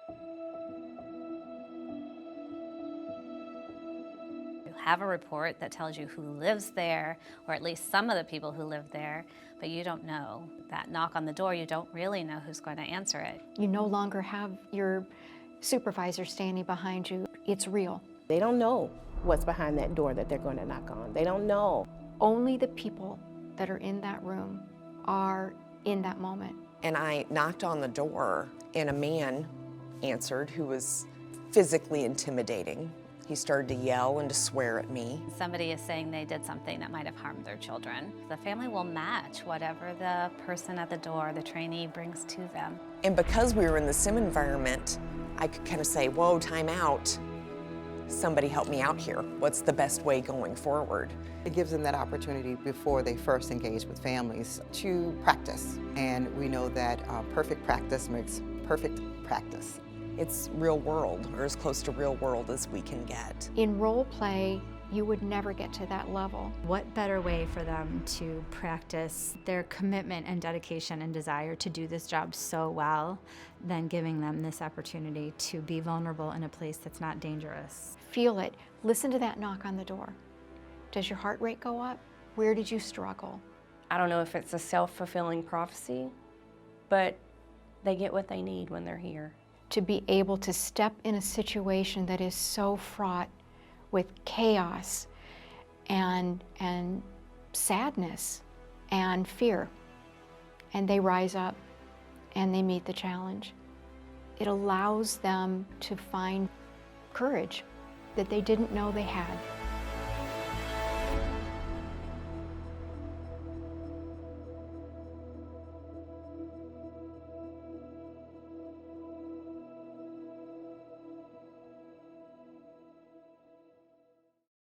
You have a report that tells you who lives there, or at least some of the people who live there, but you don't know. That knock on the door, you don't really know who's going to answer it. You no longer have your supervisor standing behind you. It's real. They don't know what's behind that door that they're going to knock on. They don't know. Only the people that are in that room are in that moment. And I knocked on the door, and a man answered who was physically intimidating. He started to yell and to swear at me. Somebody is saying they did something that might have harmed their children. The family will match whatever the person at the door, the trainee, brings to them. And because we were in the sim environment, I could kind of say, whoa, time out. Somebody help me out here. What's the best way going forward? It gives them that opportunity before they first engage with families to practice. And we know that perfect practice makes perfect practice. It's real world, or as close to real world as we can get. In role play, you would never get to that level. What better way for them to practice their commitment and dedication and desire to do this job so well than giving them this opportunity to be vulnerable in a place that's not dangerous? Feel it. Listen to that knock on the door. Does your heart rate go up? Where did you struggle? I don't know if it's a self-fulfilling prophecy, but they get what they need when they're here. To be able to step in a situation that is so fraught with chaos and sadness and fear, and they rise up and they meet the challenge. It allows them to find courage that they didn't know they had.